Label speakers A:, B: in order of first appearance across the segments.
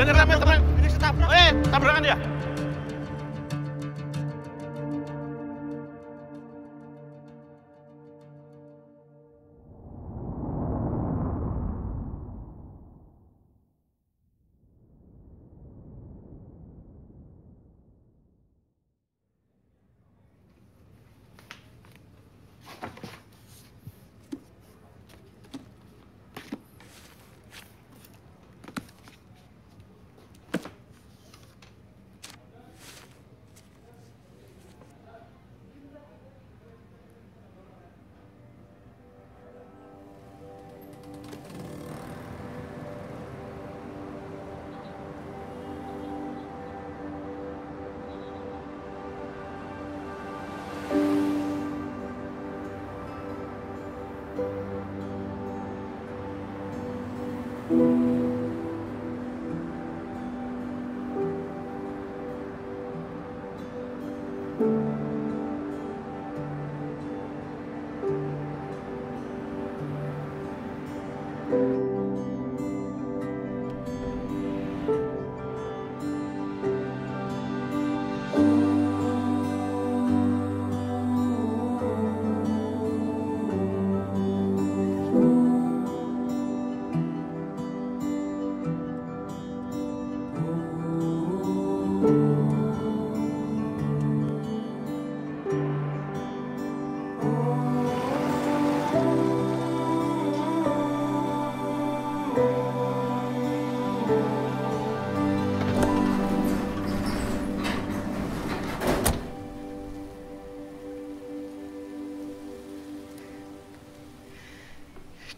A: Jangan rame teman. Ini setabrak. Tabrakan dia.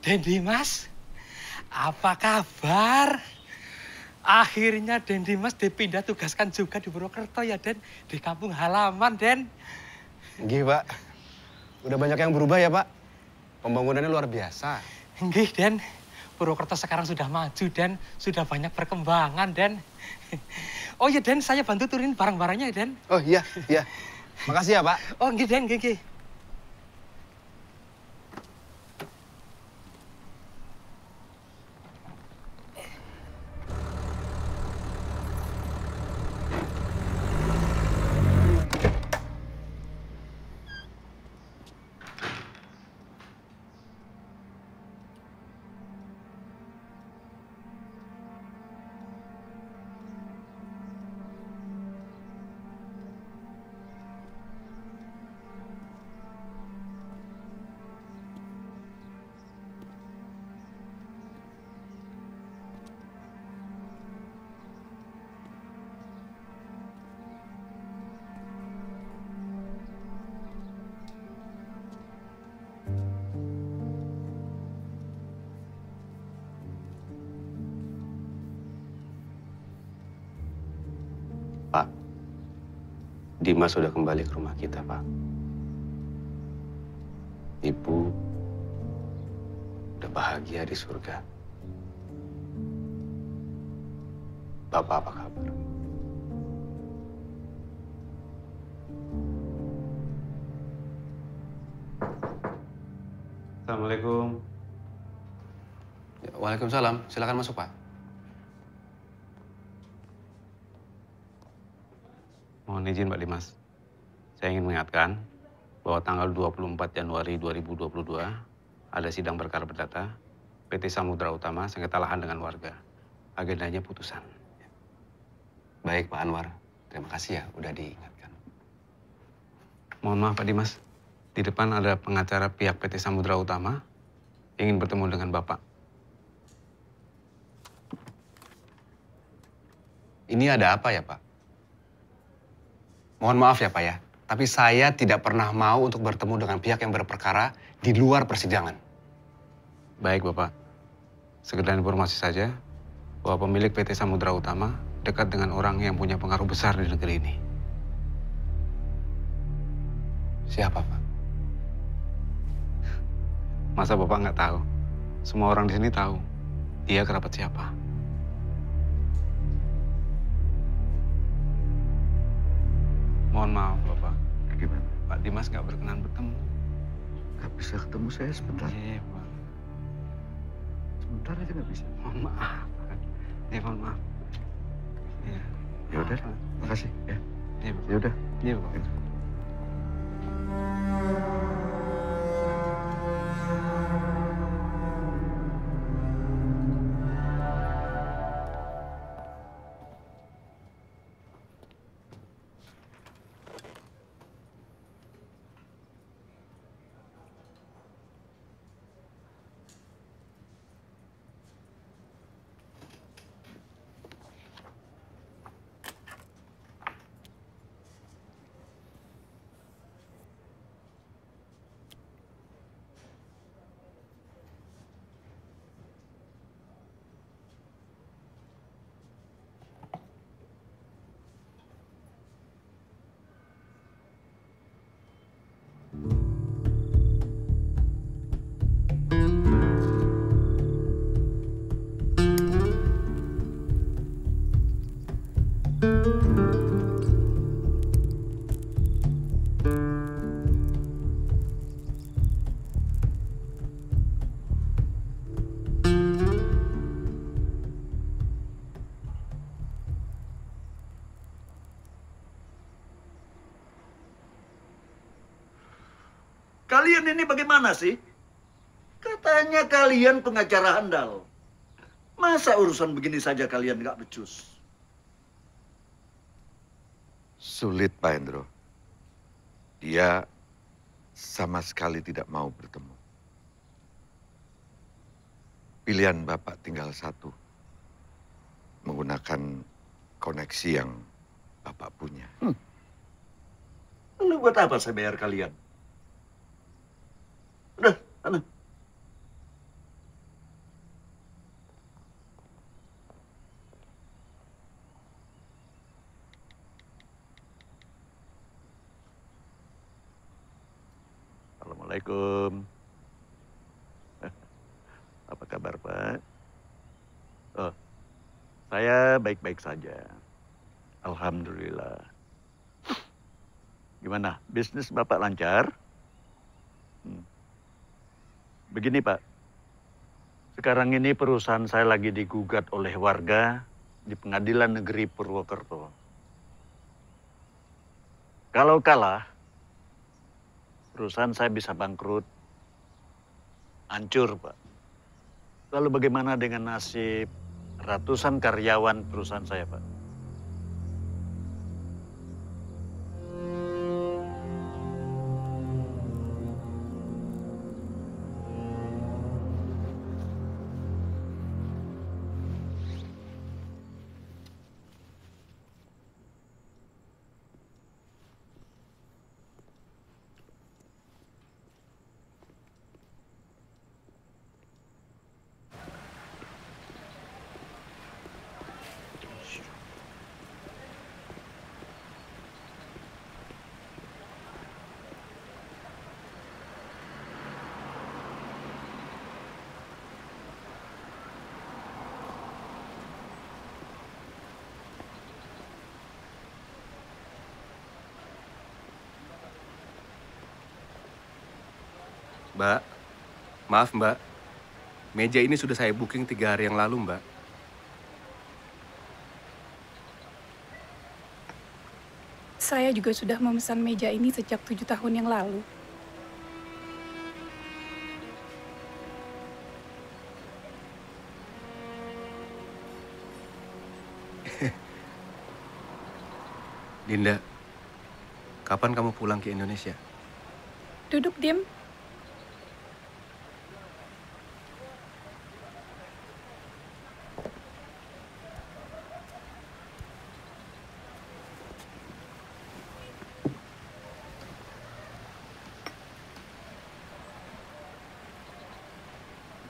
B: Den Dimas, apa kabar? Akhirnya Den Dimas dipindah tugaskan juga di Purwokerto ya, Den. Di kampung halaman, Den.
C: Nggih, Pak. Udah banyak yang berubah ya, Pak. Pembangunannya luar biasa.
B: Nggih, Den. Purwokerto sekarang sudah maju, Den. Sudah banyak perkembangan, Den. Oh iya, Den, saya bantu turunin barang-barangnya ya, Den.
C: Oh iya, iya. Makasih ya, Pak.
B: Oh, nggih, Den, nggih.
C: Pak, Dimas sudah kembali ke rumah kita, Pak. Ibu udah bahagia di surga. Bapak apa kabar?
D: Assalamualaikum.
C: Ya, waalaikumsalam. Silakan masuk, Pak.
D: Mohon izin, Pak Dimas. Saya ingin mengingatkan bahwa tanggal 24 Januari 2022 ada sidang perkara perdata PT Samudra Utama sengketa lahan dengan warga. Agendanya putusan.
C: Baik, Pak Anwar. Terima kasih ya udah diingatkan.
D: Mohon maaf, Pak Dimas. Di depan ada pengacara pihak PT Samudra Utama ingin bertemu dengan Bapak.
C: Ini ada apa ya, Pak? Mohon maaf ya, Pak ya. Tapi saya tidak pernah mau untuk bertemu dengan pihak yang berperkara di luar persidangan.
D: Baik, Bapak. Sekedar informasi saja bahwa pemilik PT Samudra Utama dekat dengan orang yang punya pengaruh besar di negeri ini.
C: Siapa, Pak?
D: Masa Bapak nggak tahu? Semua orang di sini tahu. Dia kerabat siapa. Mohon maaf, Bapak.
E: Gimana?
D: Pak Dimas nggak berkenan bertemu.
E: Nggak bisa ketemu saya sebentar.
D: Iya, Pak.
E: Sebentar aja nggak bisa.
D: Mohon maaf. Iya, mohon maaf.
E: Ya udah, makasih ya.
D: Iya, Pak.
E: Ya udah.
D: Iya, Pak.
F: Kalian ini bagaimana sih? Katanya kalian pengacara handal. Masa urusan begini saja kalian nggak becus?
E: Sulit, Pak Hendro. Dia sama sekali tidak mau bertemu. Pilihan Bapak tinggal satu. Menggunakan koneksi yang Bapak punya.
F: Lalu buat apa saya bayar kalian? Udah, sana. Assalamualaikum. Apa kabar, Pak? Oh, saya baik-baik saja. Alhamdulillah. Gimana, bisnis Bapak lancar? Begini, Pak. Sekarang ini perusahaan saya lagi digugat oleh warga di Pengadilan Negeri Purwokerto. Kalau kalah, perusahaan saya bisa bangkrut, hancur, Pak. Lalu bagaimana dengan nasib ratusan karyawan perusahaan saya, Pak?
C: Mbak, maaf Mbak. Meja ini sudah saya booking 3 hari yang lalu, Mbak.
G: Saya juga sudah memesan meja ini sejak 7 tahun yang lalu.
C: Dinda, kapan kamu pulang ke Indonesia?
G: Duduk diam.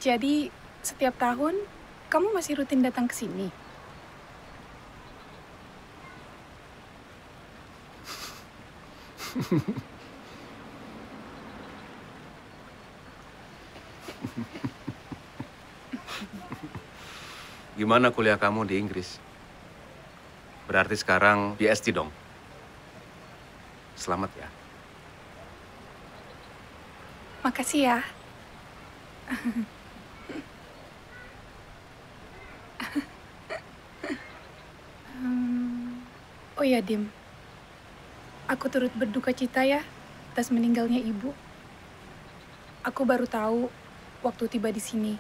G: Jadi, setiap tahun kamu masih rutin datang ke sini?
C: Gimana kuliah kamu di Inggris? Berarti sekarang PhD dong. Selamat ya.
G: Makasih ya. Oh ya, Dim. Aku turut berduka cita ya atas meninggalnya ibu. Aku baru tahu waktu tiba di sini.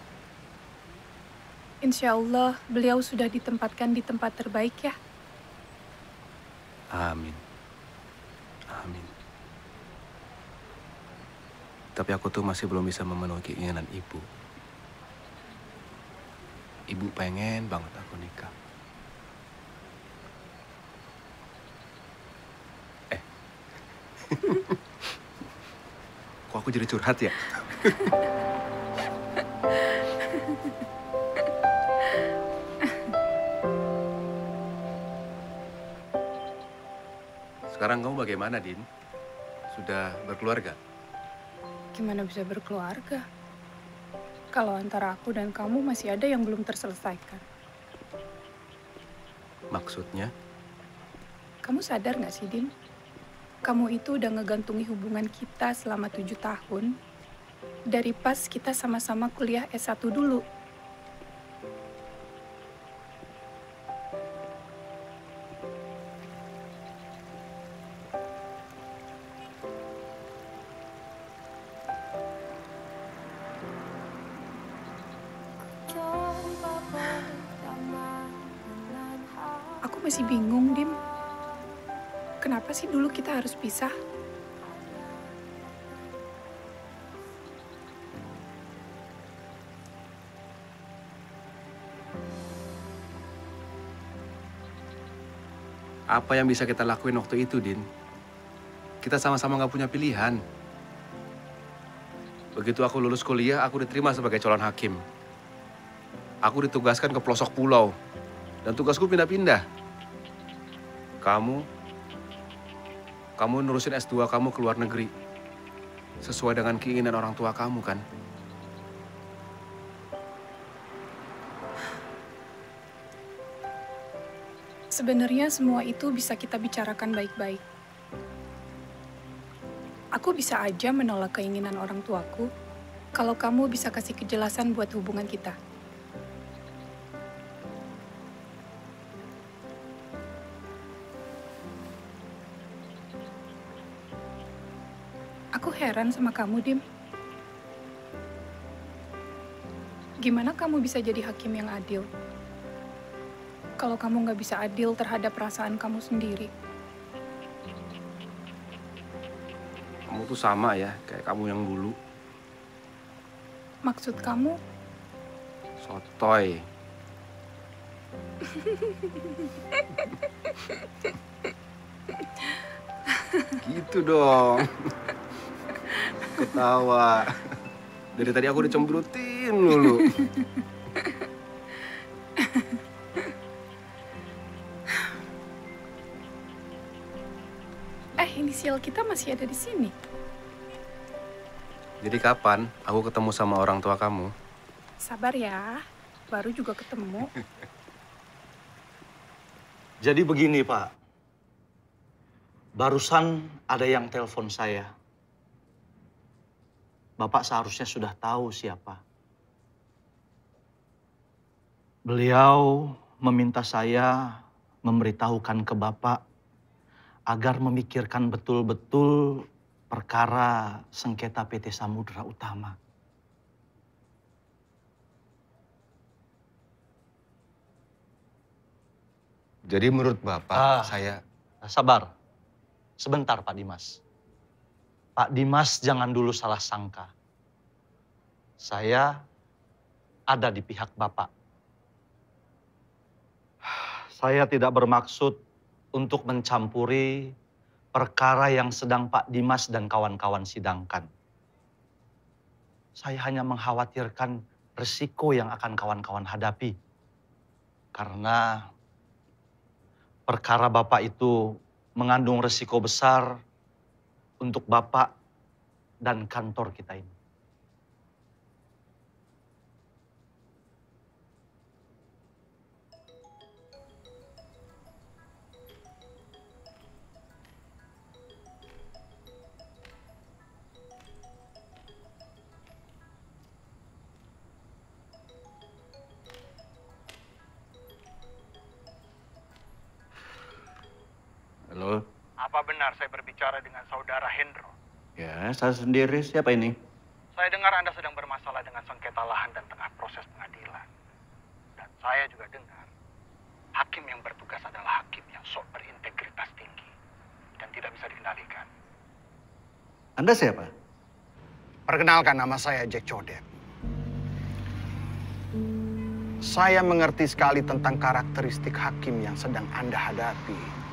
G: Insya Allah, beliau sudah ditempatkan di tempat terbaik ya.
C: Amin. Amin. Tapi aku tuh masih belum bisa memenuhi keinginan ibu. Ibu pengen banget aku nikah. Kok aku jadi curhat ya? Sekarang kamu bagaimana, Din? Sudah berkeluarga?
G: Gimana bisa berkeluarga? Kalau antara aku dan kamu masih ada yang belum terselesaikan.
C: Maksudnya?
G: Kamu sadar nggak sih, Dim? Kamu itu udah ngegantungi hubungan kita selama 7 tahun. Dari pas kita sama-sama kuliah S1 dulu. Aku masih bingung, Dim. Kenapa sih dulu kita harus pisah?
C: Apa yang bisa kita lakuin waktu itu, Din? Kita sama-sama nggak punya pilihan. Begitu aku lulus kuliah, aku diterima sebagai calon hakim. Aku ditugaskan ke pelosok pulau. Dan tugasku pindah-pindah. Kamu nurusin S2 kamu ke luar negeri. Sesuai dengan keinginan orang tua kamu, kan?
G: Sebenarnya semua itu bisa kita bicarakan baik-baik. Aku bisa aja menolak keinginan orang tuaku kalau kamu bisa kasih kejelasan buat hubungan kita. Aku heran sama kamu, Dim. Gimana kamu bisa jadi hakim yang adil? Kalau kamu nggak bisa adil terhadap perasaan kamu sendiri.
C: Kamu tuh sama ya, kayak kamu yang dulu.
G: Maksud kamu,
C: Sotoy. Gitu dong. Ketawa. Dari tadi aku dicemberutin dulu.
G: inisial kita masih ada di sini.
C: Jadi kapan aku ketemu sama orang tua kamu?
G: Sabar ya, baru juga ketemu.
F: Jadi begini, Pak. Barusan ada yang telepon saya. Bapak seharusnya sudah tahu siapa. Beliau meminta saya memberitahukan ke Bapak agar memikirkan betul-betul perkara sengketa PT Samudra Utama.
C: Jadi menurut Bapak, saya...
F: Sabar. Sebentar, Pak Dimas. Pak Dimas jangan dulu salah sangka. Saya ada di pihak Bapak. Saya tidak bermaksud untuk mencampuri perkara yang sedang Pak Dimas dan kawan-kawan sidangkan. Saya hanya mengkhawatirkan risiko yang akan kawan-kawan hadapi. Karena perkara Bapak itu mengandung risiko besar untuk Bapak dan kantor kita ini. Halo?
H: Apa benar saya berbicara dengan saudara Hendro?
F: Ya, saya sendiri. Siapa ini?
H: Saya dengar Anda sedang bermasalah dengan sengketa lahan dan tengah proses pengadilan. Dan saya juga dengar hakim yang bertugas adalah hakim yang sok berintegritas tinggi dan tidak bisa dikendalikan.
F: Anda siapa?
H: Perkenalkan, nama saya Jack Codet. Saya mengerti sekali tentang karakteristik hakim yang sedang Anda hadapi.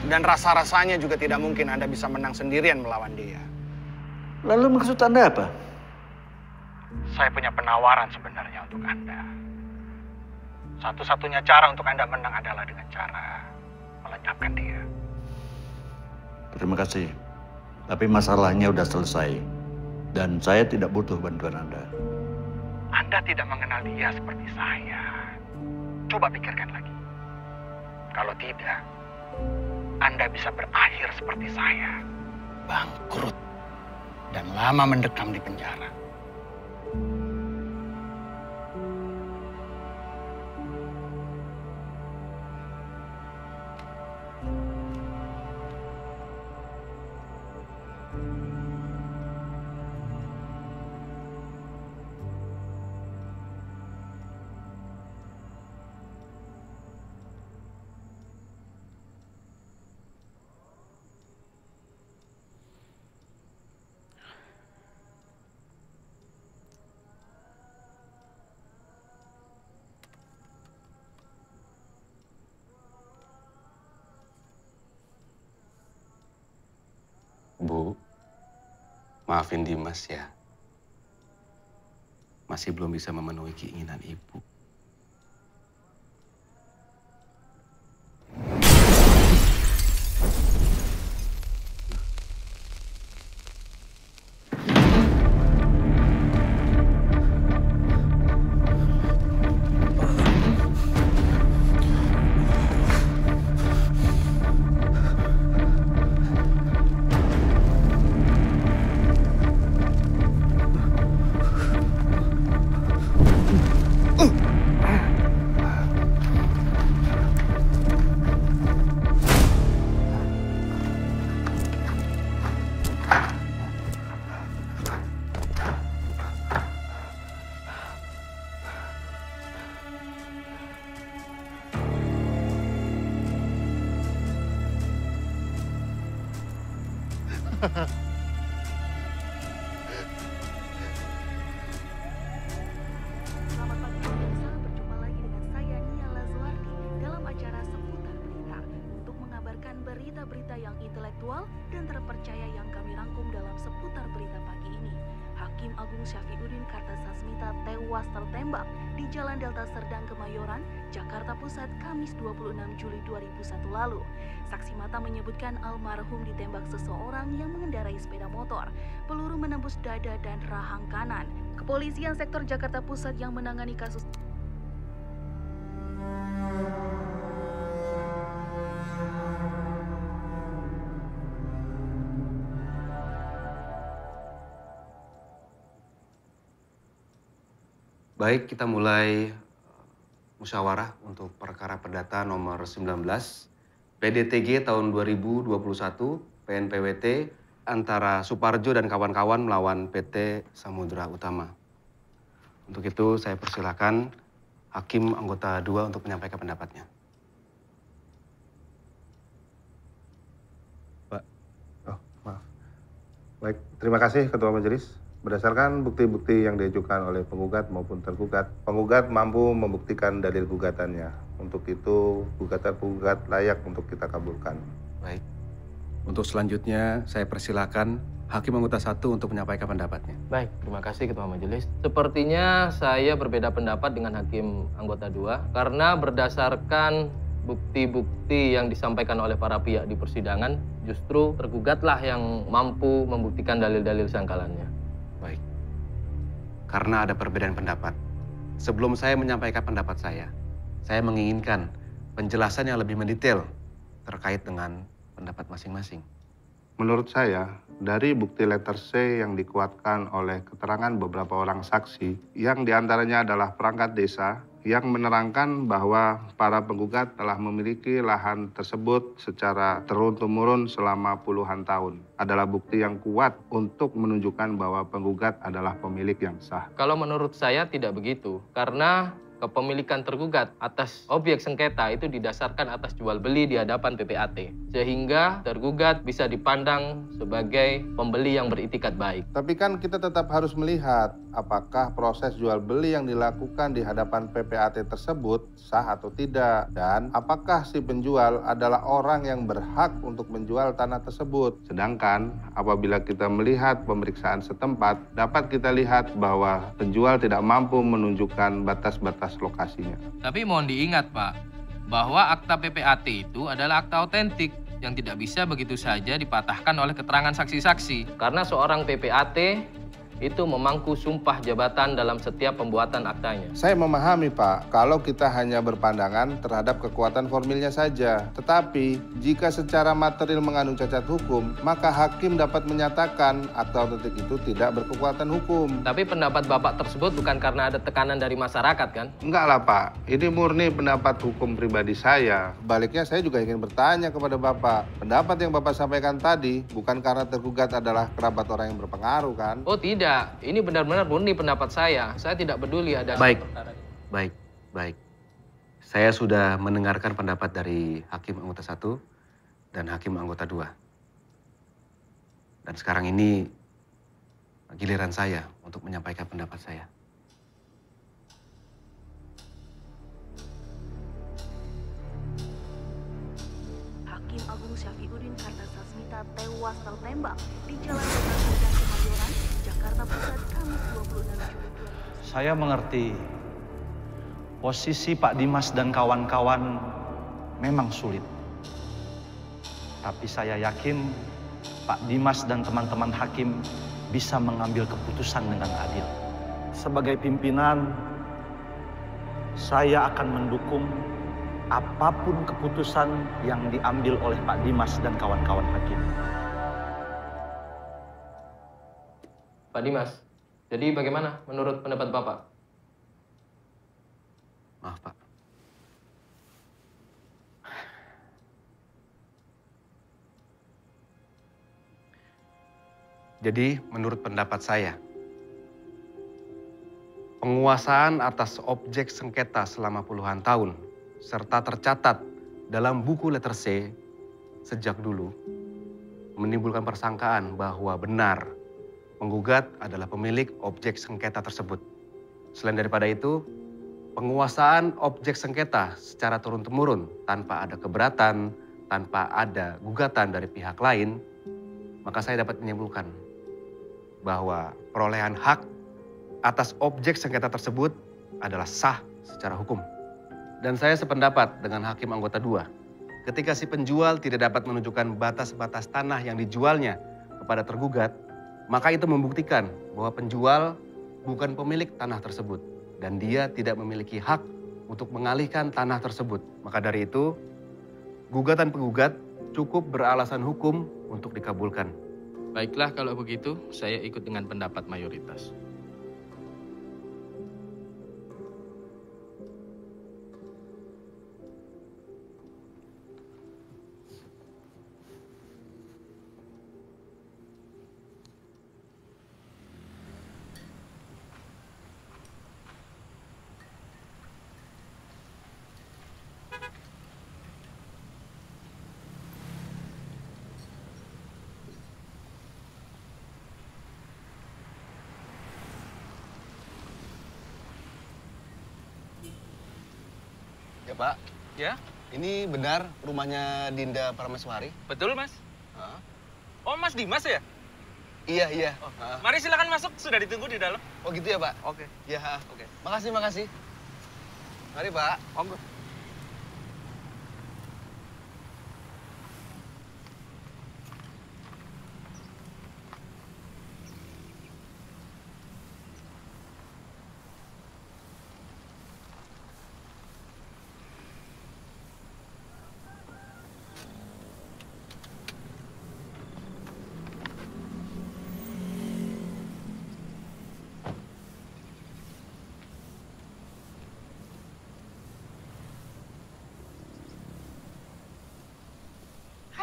H: Dan rasa-rasanya juga tidak mungkin Anda bisa menang sendirian melawan dia.
F: Lalu maksud Anda apa?
H: Saya punya penawaran sebenarnya untuk Anda. Satu-satunya cara untuk Anda menang adalah dengan cara melenyapkan dia.
F: Terima kasih. Tapi masalahnya udah selesai. Dan saya tidak butuh bantuan Anda.
H: Anda tidak mengenal dia seperti saya. Coba pikirkan lagi. Kalau tidak, Anda bisa berakhir seperti saya. Bangkrut. Dan lama mendekam di penjara.
D: Bu, maafin Dimas ya. Masih belum bisa memenuhi keinginan Ibu.
I: Selamat pagi pemirsa, berjumpa lagi dengan saya Nia Lazuardi dalam acara Seputar Berita untuk mengabarkan berita-berita yang intelektual dan terpercaya yang kami rangkum dalam Seputar Berita pagi ini. Hakim Agung Syafiuddin Kartasasmita tewas tertembak di Jalan Delta Serdang Kemayoran, Jakarta Pusat, Kamis 26 Juli 2001 lalu. Saksi mata menyebutkan almarhum ditembak seseorang yang mengendarai sepeda motor. Peluru menembus dada dan rahang kanan. Kepolisian sektor Jakarta Pusat yang menangani kasus
C: Baik, kita mulai musyawarah untuk perkara perdata nomor 19 PDTG tahun 2021 PNPWT antara Suparjo dan kawan-kawan melawan PT Samudra Utama. Untuk itu saya persilakan Hakim anggota 2 untuk menyampaikan pendapatnya.
J: Pak, maaf. Baik, terima kasih Ketua Majelis. Berdasarkan bukti-bukti yang diajukan oleh penggugat maupun tergugat, penggugat mampu membuktikan dalil gugatannya. Untuk itu, gugatan penggugat layak untuk kita kabulkan.
C: Baik. Untuk selanjutnya, saya persilakan Hakim anggota 1 untuk menyampaikan pendapatnya.
K: Baik, terima kasih Ketua Majelis. Sepertinya saya berbeda pendapat dengan Hakim anggota 2 karena berdasarkan bukti-bukti yang disampaikan oleh para pihak di persidangan, justru tergugatlah yang mampu membuktikan dalil-dalil sangkalannya.
C: Baik. Karena ada perbedaan pendapat, sebelum saya menyampaikan pendapat saya menginginkan penjelasan yang lebih mendetail terkait dengan pendapat masing-masing.
J: Menurut saya, dari bukti letter C yang dikuatkan oleh keterangan beberapa orang saksi, yang diantaranya adalah perangkat desa yang menerangkan bahwa para penggugat telah memiliki lahan tersebut secara turun-temurun selama puluhan tahun. Adalah bukti yang kuat untuk menunjukkan bahwa penggugat adalah pemilik yang sah.
K: Kalau menurut saya tidak begitu, karena kepemilikan tergugat atas objek sengketa itu didasarkan atas jual beli di hadapan PPAT, sehingga tergugat bisa dipandang sebagai pembeli yang beritikat baik.
J: Tapi kan kita tetap harus melihat apakah proses jual beli yang dilakukan di hadapan PPAT tersebut sah atau tidak, dan apakah si penjual adalah orang yang berhak untuk menjual tanah tersebut. Sedangkan apabila kita melihat pemeriksaan setempat, dapat kita lihat bahwa penjual tidak mampu menunjukkan batas-batas lokasinya.
K: Tapi mohon diingat, Pak, bahwa akta PPAT itu adalah akta otentik yang tidak bisa begitu saja dipatahkan oleh keterangan saksi-saksi. Karena seorang PPAT itu memangku sumpah jabatan dalam setiap pembuatan aktanya.
J: Saya memahami, Pak, kalau kita hanya berpandangan terhadap kekuatan formilnya saja. Tetapi, jika secara material mengandung cacat hukum, maka hakim dapat menyatakan akta otentik itu tidak berkekuatan hukum.
K: Tapi pendapat Bapak tersebut bukan karena ada tekanan dari masyarakat, kan?
J: Enggak lah, Pak. Ini murni pendapat hukum pribadi saya. Baliknya saya juga ingin bertanya kepada Bapak. Pendapat yang Bapak sampaikan tadi bukan karena tergugat adalah kerabat orang yang berpengaruh, kan?
K: Oh, tidak. Ini benar-benar murni pendapat saya. Saya tidak peduli ada perkara ini.
C: Baik. Saya sudah mendengarkan pendapat dari Hakim Anggota 1 dan Hakim Anggota 2. Dan sekarang ini giliran saya untuk menyampaikan pendapat saya.
I: Hakim Agung Syafiuddin Kartasasmita tewas tertembak di Jalan Bendungan Kemayoran, Jakarta Pusat, Kamis 26 Juli 2000.
F: Saya mengerti posisi Pak Dimas dan kawan-kawan memang sulit. Tapi saya yakin Pak Dimas dan teman-teman hakim bisa mengambil keputusan dengan adil. Sebagai pimpinan, saya akan mendukung apapun keputusan yang diambil oleh Pak Dimas dan kawan-kawan hakim.
K: Pak Dimas, jadi bagaimana menurut pendapat Bapak?
C: Maaf, Pak. Jadi, menurut pendapat saya, penguasaan atas objek sengketa selama puluhan tahun, serta tercatat dalam buku letter C sejak dulu, menimbulkan persangkaan bahwa benar penggugat adalah pemilik objek sengketa tersebut. Selain daripada itu, penguasaan objek sengketa secara turun-temurun tanpa ada keberatan, tanpa ada gugatan dari pihak lain, maka saya dapat menyimpulkan bahwa perolehan hak atas objek sengketa tersebut adalah sah secara hukum. Dan saya sependapat dengan Hakim Anggota 2. Ketika si penjual tidak dapat menunjukkan batas-batas tanah yang dijualnya kepada tergugat, maka itu membuktikan bahwa penjual bukan pemilik tanah tersebut dan dia tidak memiliki hak untuk mengalihkan tanah tersebut. Maka dari itu, gugatan penggugat cukup beralasan hukum untuk dikabulkan.
K: Baiklah kalau begitu, saya ikut dengan pendapat mayoritas.
C: Ya, Pak.
K: Ya?
C: Ini benar rumahnya Dinda Parameswari?
K: Betul, Mas. Oh, Mas Dimas ya?
C: Iya.
K: Oh, mari silakan masuk, sudah ditunggu di dalam.
C: Oh gitu ya, Pak?
K: Oke.
C: Ya,
K: Oke.
C: Makasih. Mari, Pak.
K: Monggo.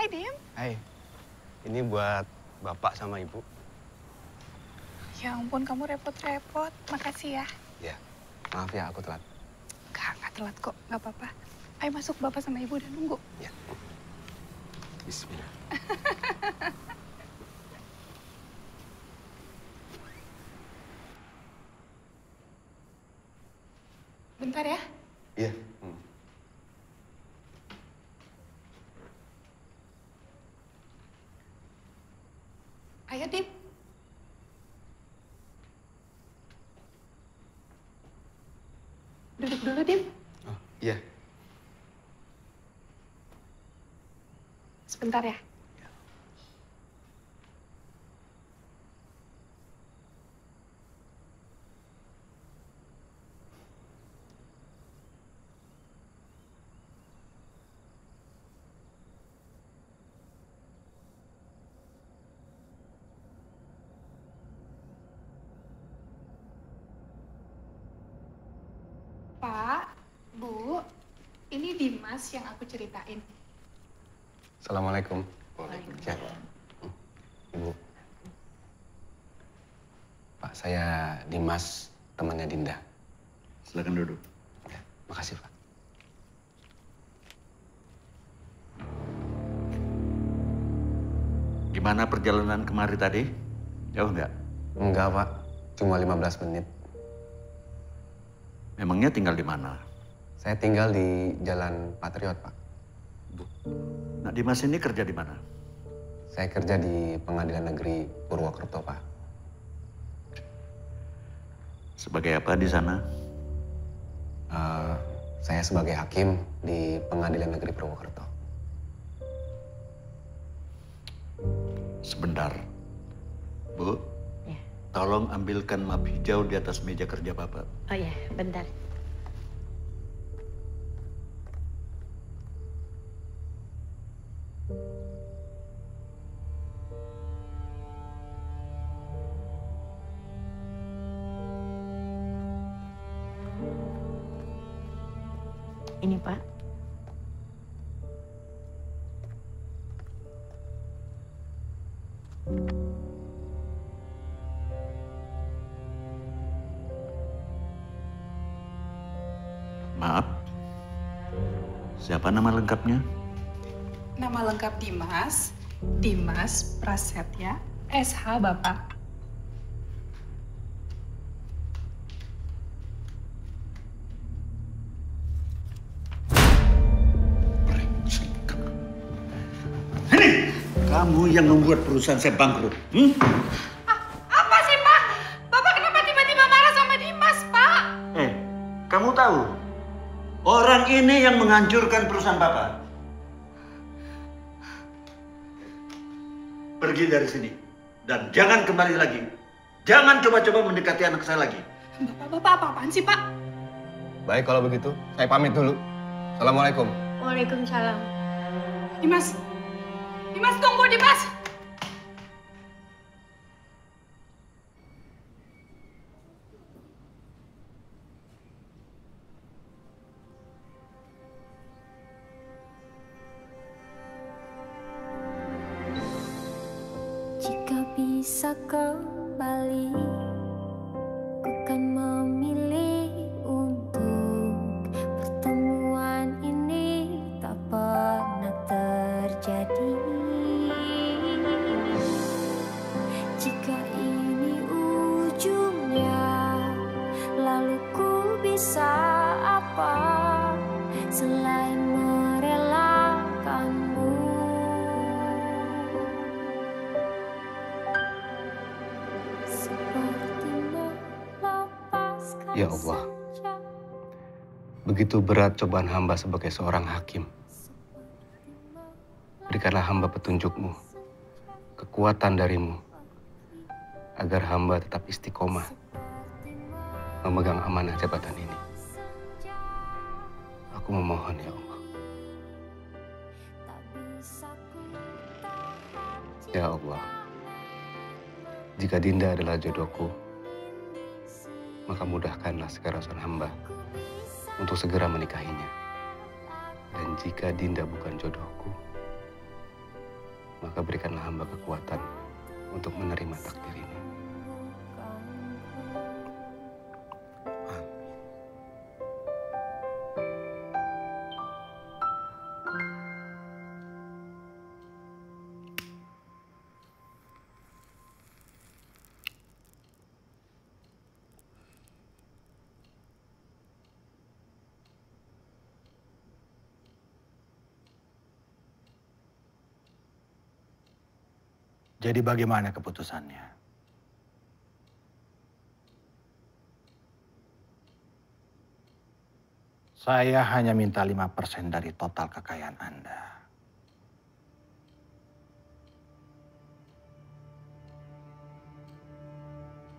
G: Hai, Dim.
C: Hai, ini buat Bapak sama Ibu.
G: Ya ampun, kamu repot-repot. Makasih ya.
C: Ya, maaf ya aku telat.
G: Nggak telat kok. Nggak apa-apa. Ayo masuk, Bapak sama Ibu udah nunggu.
C: Ya. Bismillah.
G: Bentar ya.
C: Iya.
G: Ayo, Dim. Duduk dulu, Dim.
C: Oh, iya.
G: Sebentar ya. Pak, Bu, ini Dimas yang aku ceritain.
C: Assalamualaikum. Ya. Ibu. Pak, saya Dimas, temannya Dinda.
E: Silakan duduk.
C: Ya, makasih, Pak.
E: Gimana perjalanan kemari tadi? Jauh nggak?
C: Enggak, Pak. Cuma 15 menit.
E: Memangnya tinggal di mana?
C: Saya tinggal di Jalan Patriot, Pak.
E: Nak Dimas ini kerja di mana?
C: Saya kerja di Pengadilan Negeri Purwokerto, Pak.
E: Sebagai apa di sana?
C: Saya sebagai hakim di Pengadilan Negeri Purwokerto.
E: Sebentar. Bu,
L: ya.
E: Tolong ambilkan map hijau di atas meja kerja Bapak.
L: Oh ya, bentar. Ini, Pak.
E: Maaf, siapa nama lengkapnya?
G: Nama lengkap Dimas, Dimas Prasetya, SH Bapak.
E: Kamu yang membuat perusahaan saya bangkrut.
G: Apa sih, Pak? Bapak kenapa tiba-tiba marah sama Dimas, Pak?
E: Kamu tahu, orang ini yang menghancurkan perusahaan Bapak. Pergi dari sini. Dan jangan kembali lagi. Jangan coba-coba mendekati anak saya lagi.
G: Bapak apa-apaan sih, Pak?
C: Baik, kalau begitu, saya pamit dulu. Assalamualaikum.
L: Waalaikumsalam.
G: Dimas! Dimas, tunggu, Dimas!
M: Jika bisa kembali, ku kan memilih untuk pertemuan ini tak pernah terjadi. Jika ini ujungnya, lalu ku bisa apa selain merelakanmu?
C: Ya Allah, begitu berat cobaan hamba sebagai seorang hakim. Berikanlah hamba petunjuk-Mu, kekuatan dari-Mu, agar hamba tetap istiqomah memegang amanah jabatan ini. Aku memohon, ya Allah. Ya Allah, jika Dinda adalah jodohku, maka mudahkanlah segala urusan hamba untuk segera menikahinya. Dan jika Dinda bukan jodohku, maka berikanlah hamba kekuatan untuk menerima takdir ini.
N: Jadi bagaimana keputusannya? Saya hanya minta 5% dari total kekayaan Anda.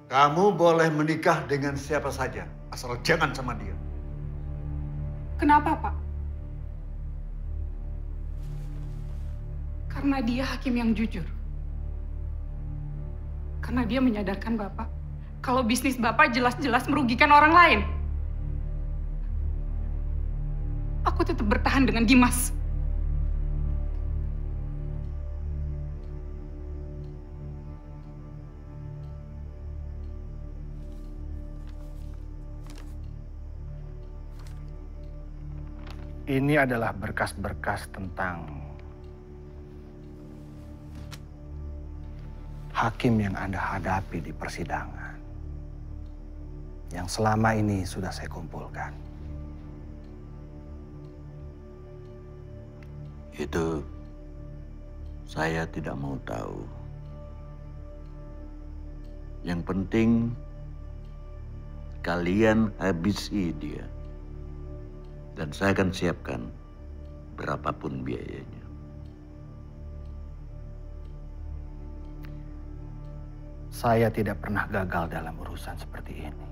E: Kamu boleh menikah dengan siapa saja, asal jangan sama dia.
G: Kenapa, Pak? Karena dia hakim yang jujur. Karena dia menyadarkan Bapak kalau bisnis Bapak jelas-jelas merugikan orang lain. Aku tetap bertahan dengan Dimas.
N: Ini adalah berkas-berkas tentang hakim yang Anda hadapi di persidangan, yang selama ini sudah saya kumpulkan.
E: Itu saya tidak mau tahu. Yang penting kalian habisi dia. Dan saya akan siapkan berapapun biayanya.
N: Saya tidak pernah gagal dalam urusan seperti ini.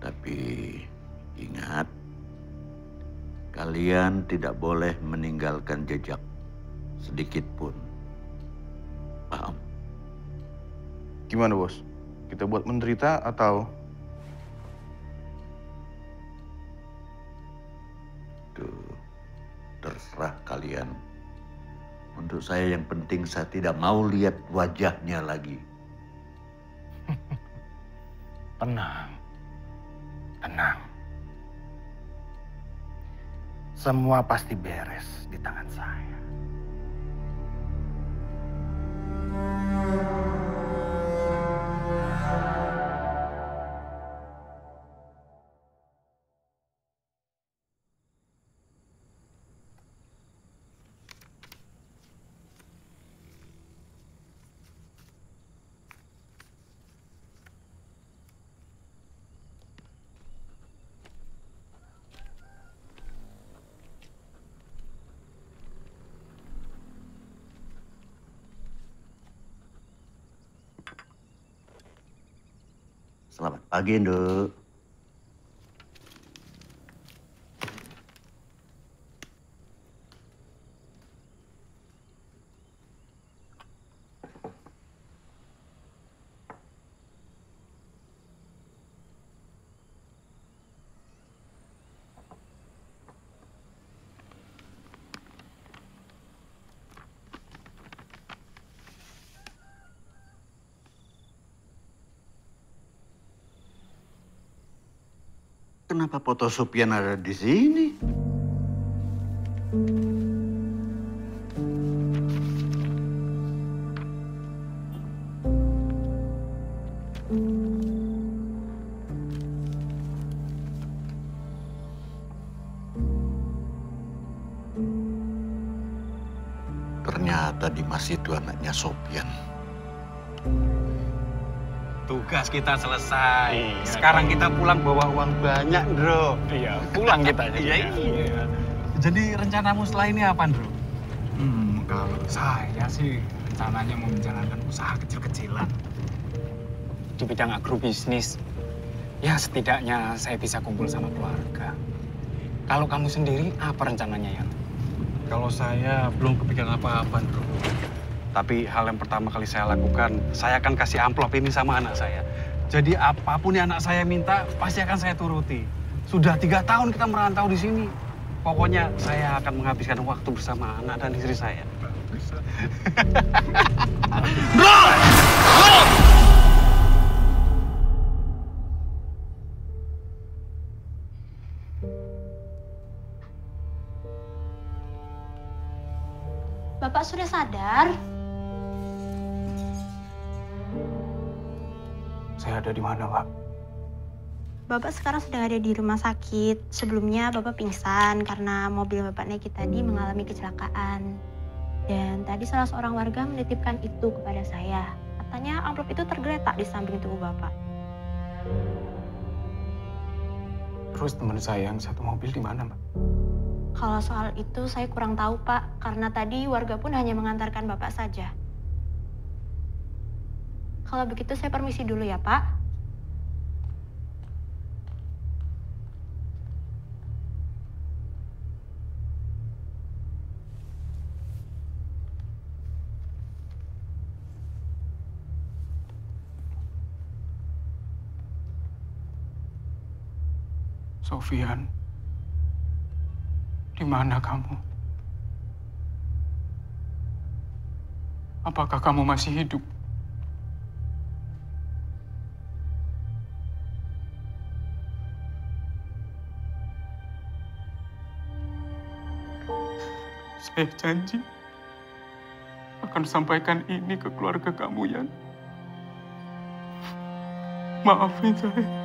E: Tapi ingat, kalian tidak boleh meninggalkan jejak sedikit pun. Paham?
A: Gimana, Bos? Kita buat menderita atau...
E: Tuh, terserah kalian. Untuk saya yang penting saya tidak mau lihat wajahnya lagi.
N: Tenang. Tenang. Semua pasti beres di tangan saya.
E: Selamat pagi, Nduk. Kenapa foto Sufyan ada di sini? Ternyata Dimas itu anaknya Sufyan.
D: Tugas kita selesai. Sekarang kita pulang bawa uang banyak, Ndro.
A: Iya, pulang kita.
D: Iya. Jadi rencanamu setelah ini apa, Ndro?
O: Kalau saya sih rencananya mau menjalankan usaha kecil-kecilan. Di bidang agrobisnis. Ya setidaknya saya bisa kumpul sama keluarga. Kalau kamu sendiri, apa rencananya, Yan?
D: Kalau saya belum kepikiran apa-apa, Ndro. Tapi hal yang pertama kali saya lakukan, saya akan kasih amplop ini sama anak saya. Jadi apapun yang anak saya minta, pasti akan saya turuti. Sudah 3 tahun kita merantau di sini. Pokoknya saya akan menghabiskan waktu bersama anak dan istri saya.
L: Bapak sudah sadar?
O: Saya ada di mana, Pak?
L: Bapak sekarang sedang ada di rumah sakit. Sebelumnya Bapak pingsan karena mobil Bapak naiki tadi mengalami kecelakaan. Dan tadi salah seorang warga menitipkan itu kepada saya. Katanya amplop itu tergeletak di samping tubuh Bapak.
O: Terus teman saya yang satu mobil di mana, Mbak?
L: Kalau soal itu saya kurang tahu, Pak. Karena tadi warga pun hanya mengantarkan Bapak saja. Kalau begitu saya permisi dulu ya, Pak.
O: Sofian, di mana kamu? Apakah kamu masih hidup? Saya janji akan sampaikan ini ke keluarga kamu, Yan. Maafin saya.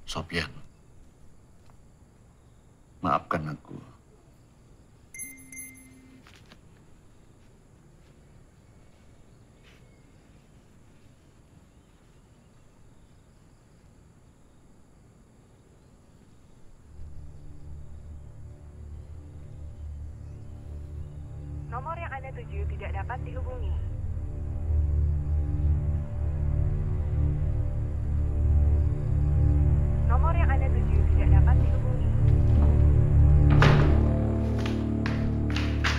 E: Sofian, maafkan aku.
P: Nomor yang Anda tuju tidak dapat dihubungi. Nomor yang Anda tuju tidak dapat dihubungi.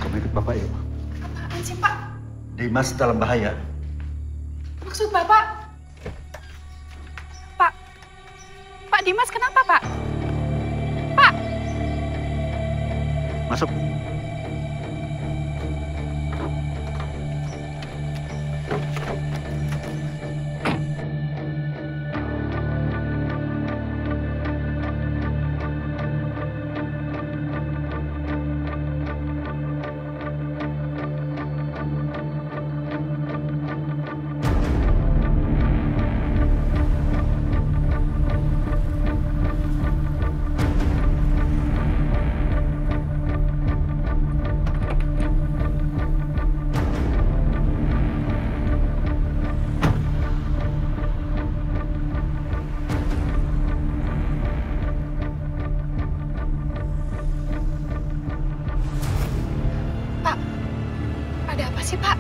E: Kamu ikut Bapak yuk.
G: Apaan sih, Pak?
E: Dimas dalam bahaya.
G: Maksud Bapak? Pak Dimas kenapa, Pak? Pak!
E: Masuk.
G: Ada apa sih, Pak?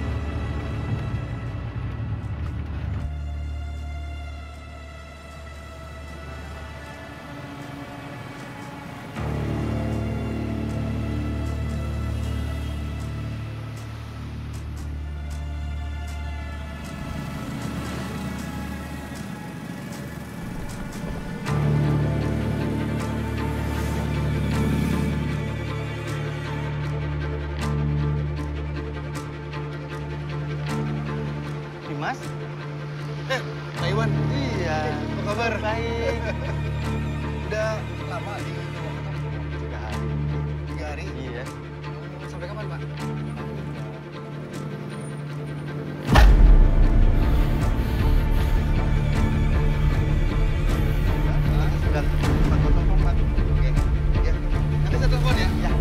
C: Mas? Pak Iwan. Iya. Apa kabar? Baik. Udah lama di 3 hari. 3 hari? Iya. Sampai kapan, Pak? Sudah 404. Oke. Ya. Nanti saya telepon ya. Ya.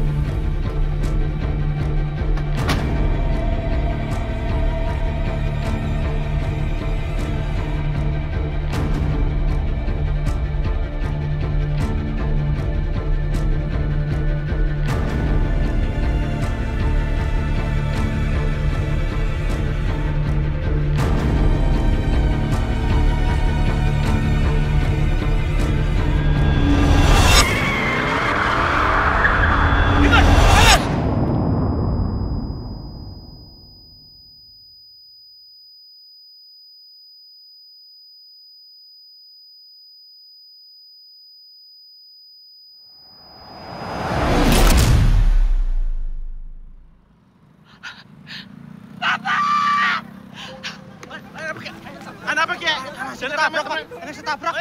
Q: saya tabrak.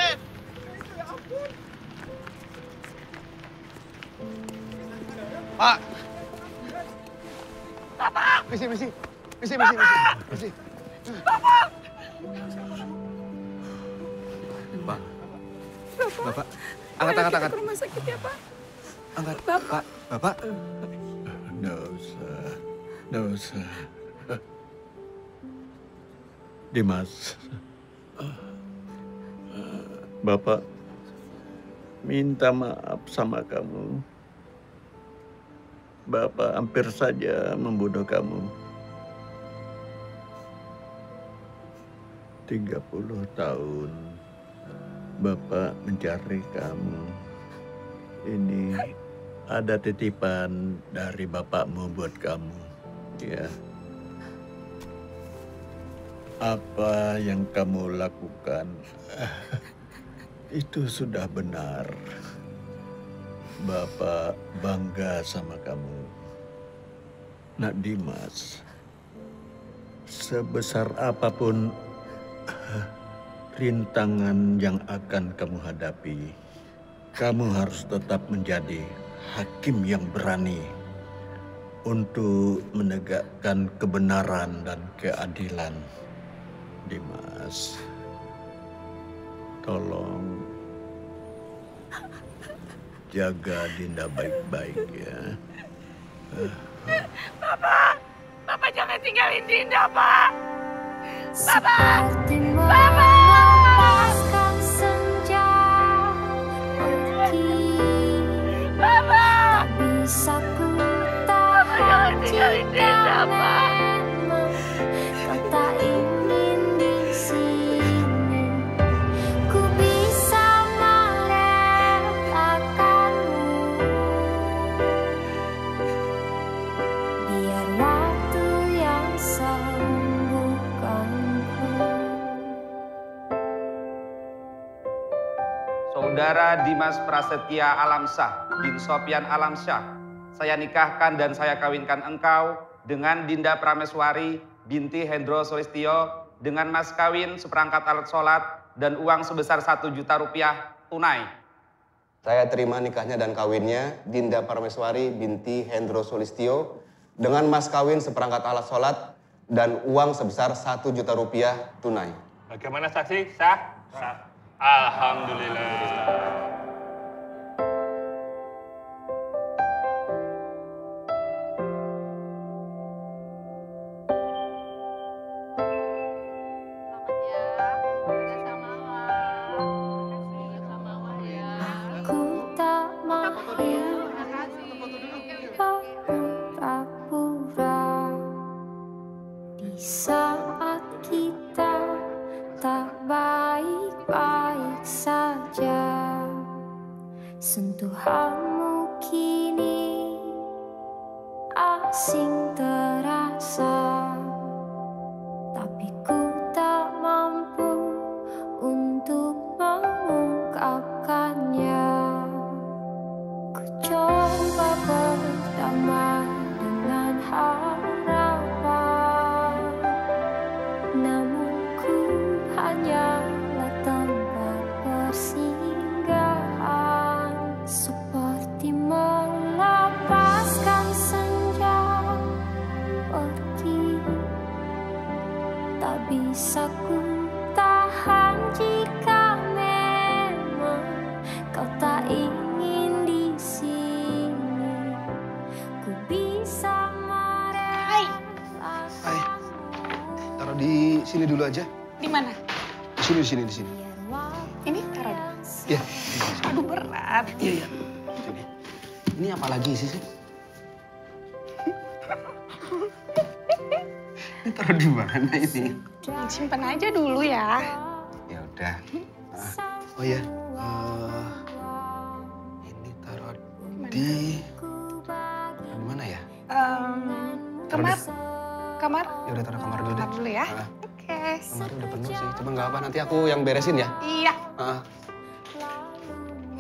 Q: Pak. Bapak. Misi. Bapak.
C: Pak. Bapak.
G: Ayo
C: Angkat.
G: kita ke rumah sakit ya, Pak.
C: Angkat.
G: Bapak.
C: Bapak.
E: Nggak usah. Dimas. Bapak minta maaf sama kamu. Bapak hampir saja membunuh kamu. 30 tahun Bapak mencari kamu. Ini ada titipan dari bapakmu buat kamu. Ya. Apa yang kamu lakukan itu sudah benar. Bapak bangga sama kamu. Nak Dimas, sebesar apapun rintangan yang akan kamu hadapi, kamu harus tetap menjadi hakim yang berani untuk menegakkan kebenaran dan keadilan. Dimas, tolong jaga Dinda baik-baik ya.
M: Bapak jangan tinggalin Dinda, Pak. Bapak.
R: Melepaskan senja pergi.
M: Bapak.
R: Tak bisa ku tahan jika memang kau tak ingin di sini. Ku bisa merelakanmu. Biar waktu yang sembuhkanku.
C: Saudara Dimas Prasetya Alamsyah bin Sofyan Alamsyah, saya nikahkan dan saya kawinkan engkau dengan Dinda Prameswari binti Hendro Sulistyo dengan mas kawin seperangkat alat sholat dan uang sebesar 1 juta rupiah tunai. Saya terima nikahnya dan kawinnya Dinda Prameswari binti Hendro Sulistyo dengan mas kawin seperangkat alat sholat dan uang sebesar 1 juta rupiah tunai.
S: Bagaimana saksi? Sah? Sah. Alhamdulillah.
R: Aku tak mahir berpura-pura di saat kita tak baik-baik saja. Sentuhanmu kini asing terasa, tapi ku tak mampu untuk mengungkapkannya. Ku coba berdamai dengan harapan, namun ku hanyalah tempat persinggahan. Seperti melepaskan senja pergi, tak bisa ku tahan jika memang kau tak ingin di sini. Ku bisa
C: Taruh di sini dulu aja.
G: Di mana?
C: Di sini.
G: Ini taruh dulu.
C: Ya.
G: Aduh berat.
C: Iya. Ini apa lagi sih? Ini taruh di mana ini?
G: Simpen aja dulu ya.
C: Ya udah. Oh ya. Ini taruh di mana ya?
G: Kamar.
C: Ya udah taruh kamar dulu deh.
G: Kamar dulu ya.
C: Ah.
G: Oke.
C: Kamar udah penuh sih. Cuma nggak apa, nanti aku yang beresin ya.
G: Iya.
C: Ah.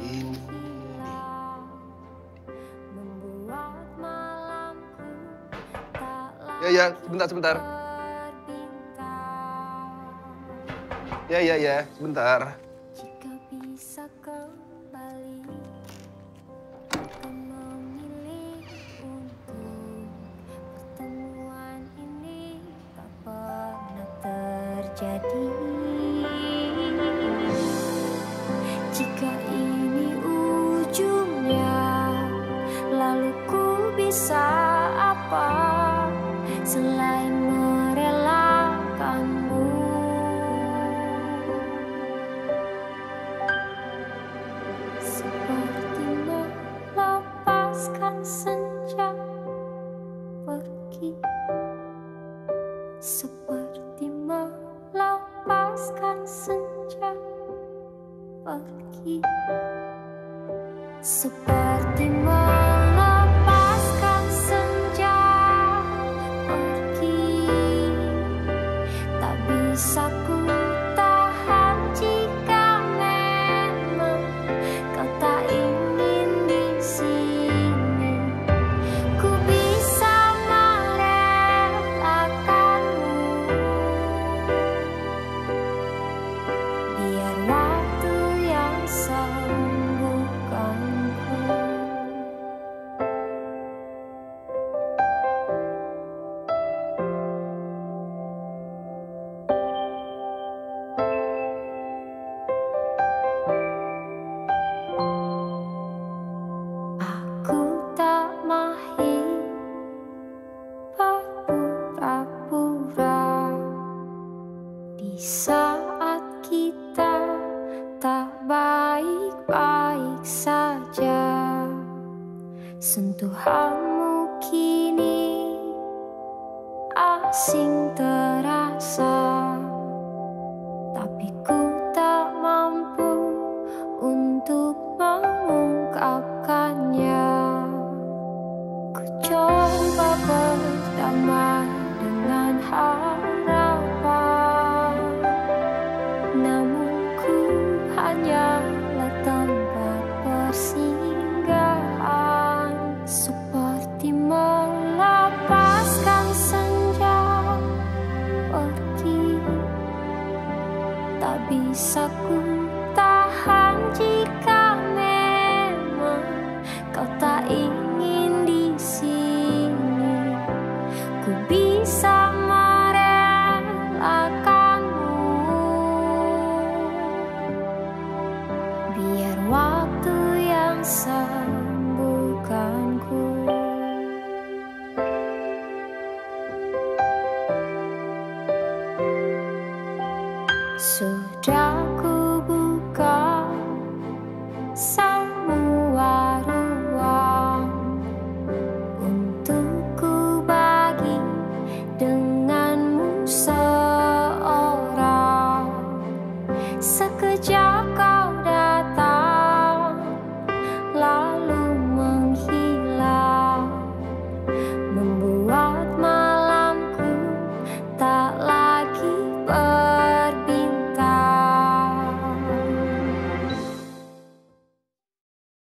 C: Ini. Ya, sebentar. Ya, sebentar.
R: terjadi. Jika ini ujungnya, lalu ku bisa apa selain merelakanmu? Seperti melepaskan senja pergi, seperti melepaskan senja pergi, seperti melepaskan senja pergi. Tak bisa ku tahan jika memang kau tak ingin di sini. Ku bisa merelakanmu, biar waktu yang sembuhkanku. Aku tak mahir berpura-pura di saat kita tak baik-baik saja. Sentuhanmu kini asing terasa.